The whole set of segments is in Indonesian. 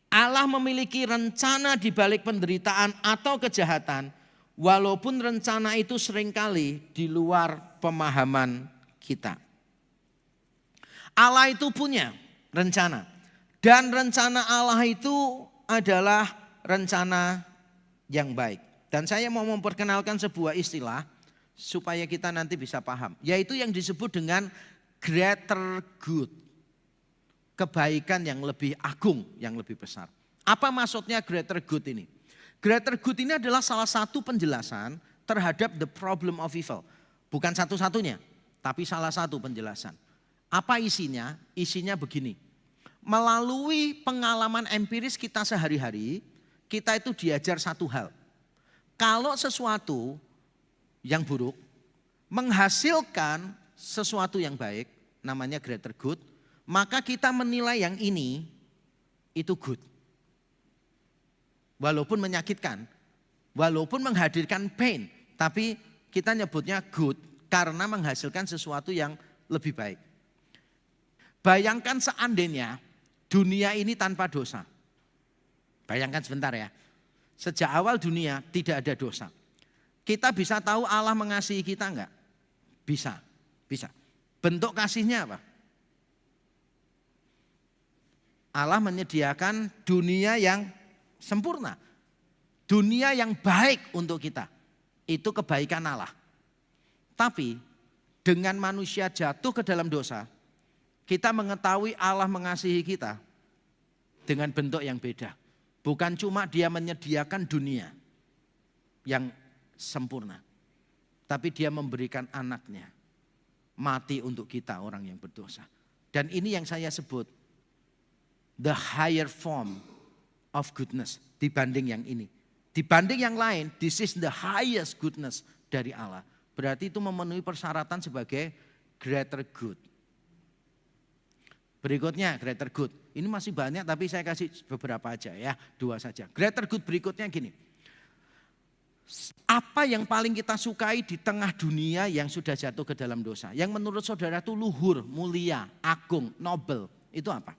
Allah memiliki rencana di balik penderitaan atau kejahatan, walaupun rencana itu seringkali di luar pemahaman kita. Allah itu punya rencana, dan rencana Allah itu adalah rencana yang baik. Dan saya mau memperkenalkan sebuah istilah supaya kita nanti bisa paham, yaitu yang disebut dengan greater good. Kebaikan yang lebih agung, yang lebih besar. Apa maksudnya greater good ini? Greater good ini adalah salah satu penjelasan terhadap the problem of evil. Bukan satu-satunya, tapi salah satu penjelasan. Apa isinya? Isinya begini. Melalui pengalaman empiris kita sehari-hari, kita itu diajar satu hal. Kalau sesuatu yang buruk menghasilkan sesuatu yang baik, namanya greater good, maka kita menilai yang ini itu good. Walaupun menyakitkan, walaupun menghadirkan pain, tapi kita nyebutnya good karena menghasilkan sesuatu yang lebih baik. Bayangkan seandainya dunia ini tanpa dosa. Bayangkan sebentar ya. Sejak awal dunia tidak ada dosa. Kita bisa tahu Allah mengasihi kita enggak? Bisa, bisa. Bentuk kasihnya apa? Allah menyediakan dunia yang sempurna. Dunia yang baik untuk kita. Itu kebaikan Allah. Tapi dengan manusia jatuh ke dalam dosa, kita mengetahui Allah mengasihi kita dengan bentuk yang beda. Bukan cuma dia menyediakan dunia yang sempurna. Tapi dia memberikan anaknya mati untuk kita orang yang berdosa. Dan ini yang saya sebut the higher form of goodness dibanding yang ini. Dibanding yang lain, this is the highest goodness dari Allah. Berarti itu memenuhi persyaratan sebagai greater good. Berikutnya greater good. Ini masih banyak tapi saya kasih beberapa aja ya, 2 saja. Greater good berikutnya gini. Apa yang paling kita sukai di tengah dunia yang sudah jatuh ke dalam dosa? Yang menurut saudara itu luhur, mulia, agung, nobel. Itu apa?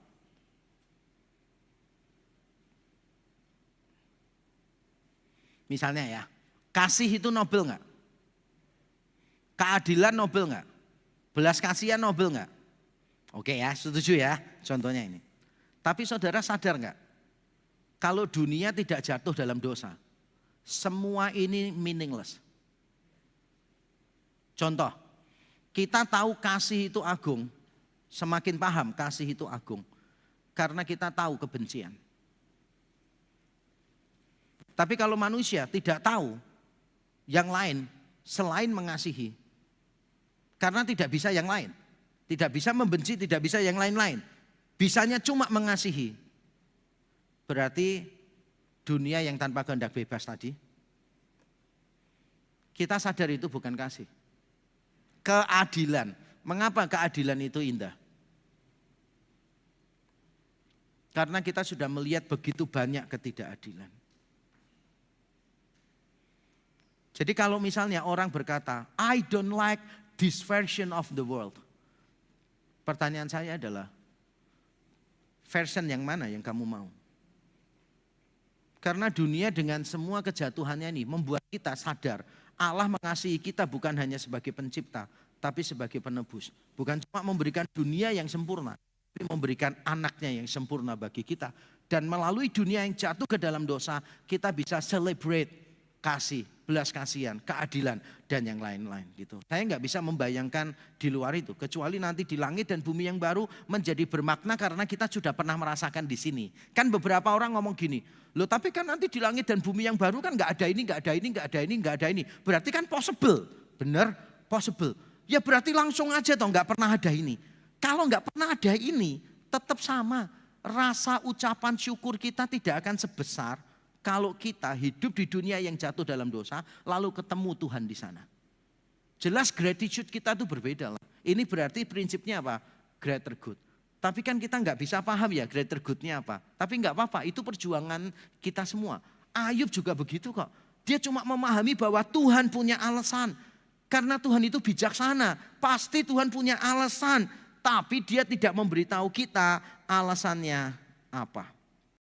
Misalnya ya, kasih itu nobel enggak? Keadilan nobel enggak? Belas kasihan nobel enggak? Oke ya, setuju ya contohnya ini. Tapi saudara sadar enggak? Kalau dunia tidak jatuh dalam dosa, semua ini meaningless. Contoh, kita tahu kasih itu agung, semakin paham kasih itu agung. Karena kita tahu kebencian. Tapi kalau manusia tidak tahu yang lain selain mengasihi, karena tidak bisa yang lain. Tidak bisa membenci, tidak bisa yang lain-lain. Bisanya cuma mengasihi. Berarti dunia yang tanpa kehendak bebas tadi, kita sadar itu bukan kasih. Keadilan. Mengapa keadilan itu indah? Karena kita sudah melihat begitu banyak ketidakadilan. Jadi kalau misalnya orang berkata, I don't like this version of the world. Pertanyaan saya adalah, version yang mana yang kamu mau? Karena dunia dengan semua kejatuhannya ini membuat kita sadar Allah mengasihi kita bukan hanya sebagai pencipta, tapi sebagai penebus. Bukan cuma memberikan dunia yang sempurna, tapi memberikan anaknya yang sempurna bagi kita. Dan melalui dunia yang jatuh ke dalam dosa, kita bisa celebrate kasih, belas kasihan, keadilan, dan yang lain-lain gitu. Saya nggak bisa membayangkan di luar itu, kecuali nanti di langit dan bumi yang baru menjadi bermakna karena kita sudah pernah merasakan di sini. Kan beberapa orang ngomong gini, loh tapi kan nanti di langit dan bumi yang baru kan nggak ada ini, nggak ada ini, nggak ada ini, nggak ada ini. Berarti kan possible, benar? Possible. Ya berarti langsung aja toh nggak pernah ada ini. Kalau nggak pernah ada ini, tetap sama. Rasa ucapan syukur kita tidak akan sebesar kalau kita hidup di dunia yang jatuh dalam dosa, lalu ketemu Tuhan di sana. Jelas gratitude kita itu berbeda lah. Ini berarti prinsipnya apa? Greater good. Tapi kan kita nggak bisa paham ya greater good-nya apa. Tapi nggak apa-apa, itu perjuangan kita semua. Ayub juga begitu kok. Dia cuma memahami bahwa Tuhan punya alasan. Karena Tuhan itu bijaksana. Pasti Tuhan punya alasan. Tapi dia tidak memberitahu kita alasannya apa.